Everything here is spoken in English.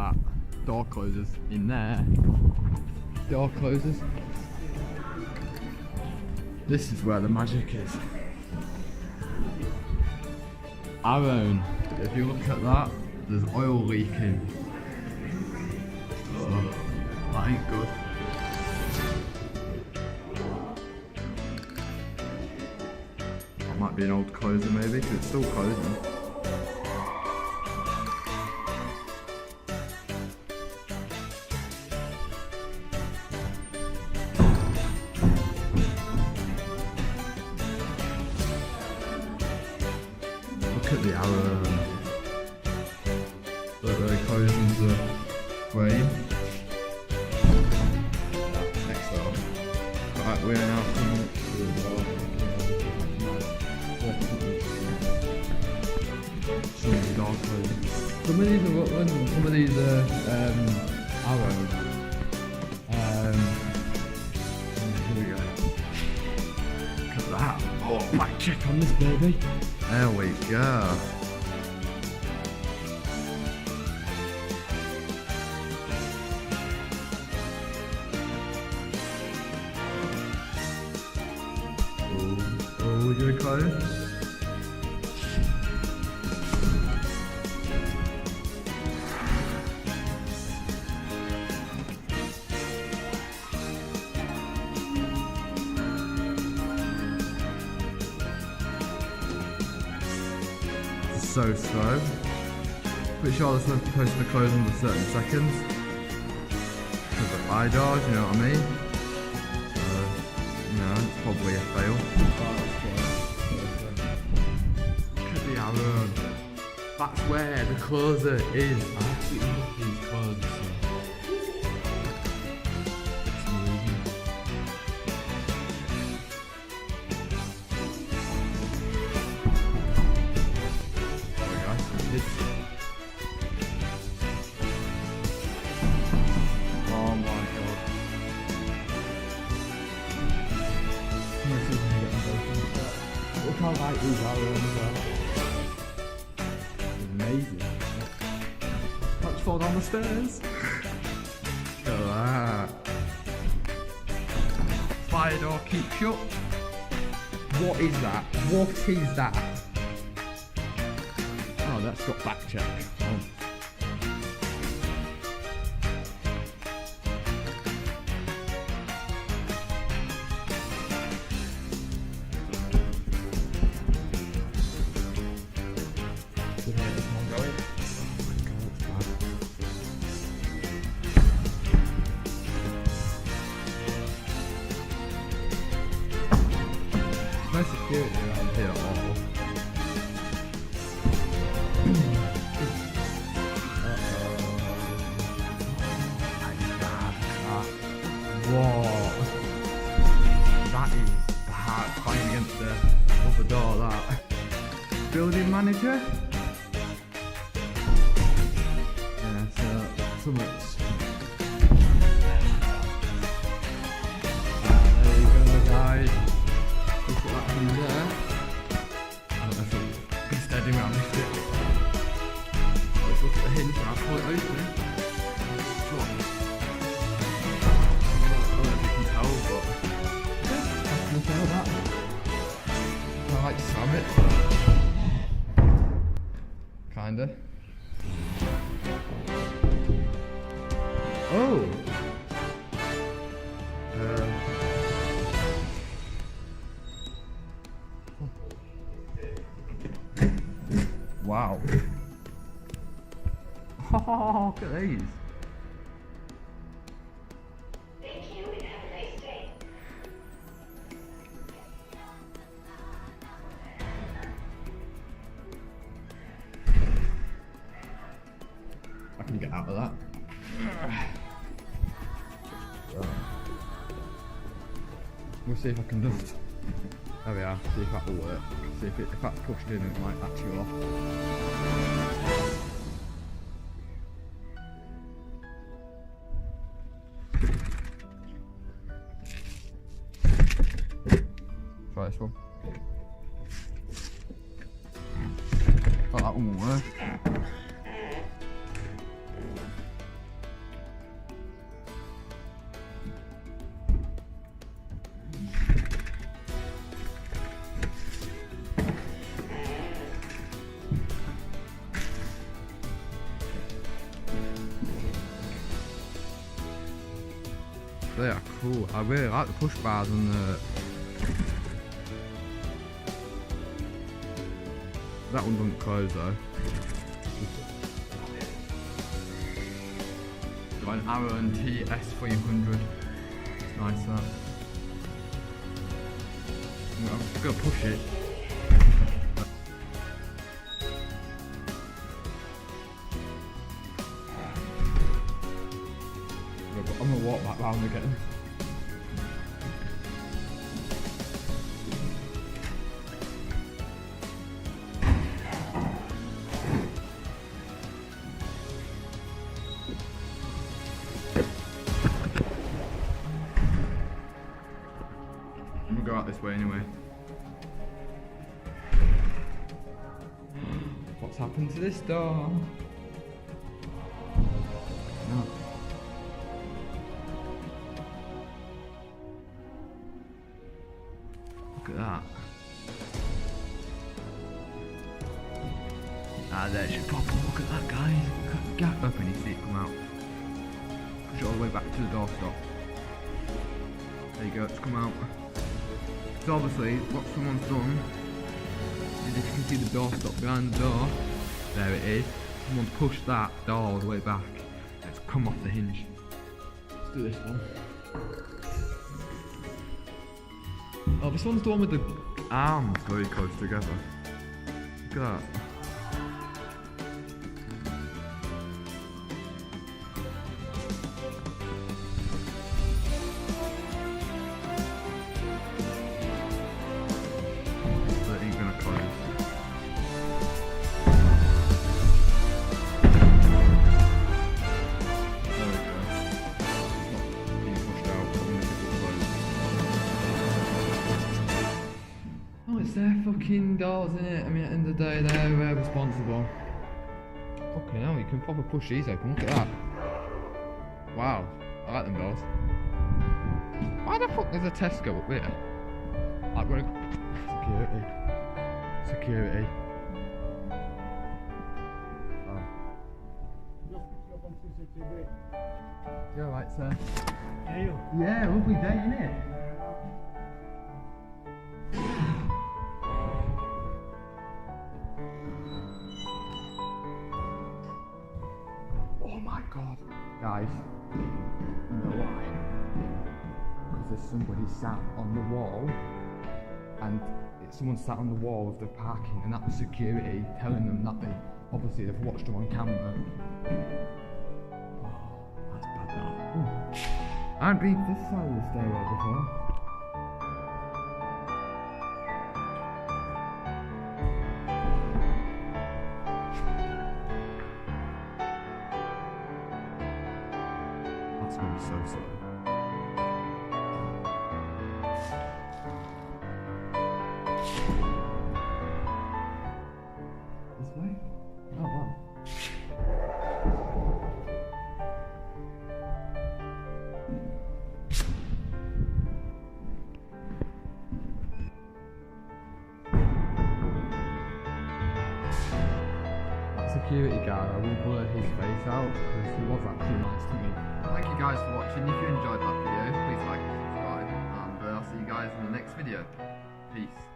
that. Door closers in there. Door closers. This is where the magic is. Aaron, if you look at that, there's oil leaking. So, that ain't good. That might be an old closer maybe, because it's still closing. Look at the arrow. Look where it closes the frame. Next up. Right, we're now coming to the door. Some of the door closings. Some of these are Rutland and some of these are arrows. Here we go. Look at that. Oh, back check on this baby. There we go. Oh, we're gonna close. So slow. Pretty sure they're supposed to close in with certain seconds. Because of eye doors, you know what I mean? So, you know, it's probably a fail. Look at the arrow. That's where the closer is. I absolutely love these closers. It's amazing. Oh my god. Look how light these are as well. Amazing. Let's fall down the stairs. Look at that. Fire door keep shut. What is that? What is that? Oh, that's got back check. Oh. No security around here at all. Whoa. That is bad. Fighting against the other door, that. Building manager? Yeah, so something's. There you go, guys. Look at that thing there. I don't know if it'll be steady when I lift it. Let's look at the hinge and I'll pull it open. Sure. I don't know if you can tell, but yeah, I can tell that. I like to slam it. Kinda. Oh! Wow. Oh, look at these. Thank you and have a nice day. I can get out of that. We'll see if I can just. There we are. See if that will work. See if that's pushed in, it might actually off. Try this one. Oh, that one will work. They are cool. I really like the push bars and the... That one doesn't close though. Got an Rutland TS 300. It's nice that. I'm just gonna push it. I'm gonna walk back round again. I'm gonna go out this way anyway. What's happened to this door? No. Look at that. Ah, there it should pop up. Look at that, guys. Look at the gap up and you see it come out. Push it all the way back to the doorstop. There you go, it's come out. So obviously, what someone's done is, if you can see the doorstop behind the door, there it is. Someone's pushed that door all the way back. It's come off the hinge. Let's do this one. Oh, this one's the one with the arms very close together. Look at that. That ain't gonna close. There we go. It's not being pushed out, so I'm gonna get it closed. Oh, it's their fucking doors, isn't it? I mean, at the end of the day, they're responsible. Fucking hell, you can probably push these open. Look at that. Wow, I like them doors. Why the fuck there's a Tesco up there? Like, we're security. Security. Oh. You alright, sir? Yeah, lovely day, innit? Oh my god. Guys, you know why? Because there's somebody sat on the wall, and someone sat on the wall of the parking, and that was security telling them that obviously they've watched them on camera. Oh, that's bad that. Ooh. I haven't been to this side of the stairwell before. That's gonna be so slow. This way? Oh wow. That security guard, I will blur his face out because he was actually nice to me. Thank you guys for watching. If you enjoyed that video, please like and subscribe, and I'll see you guys in the next video. Peace.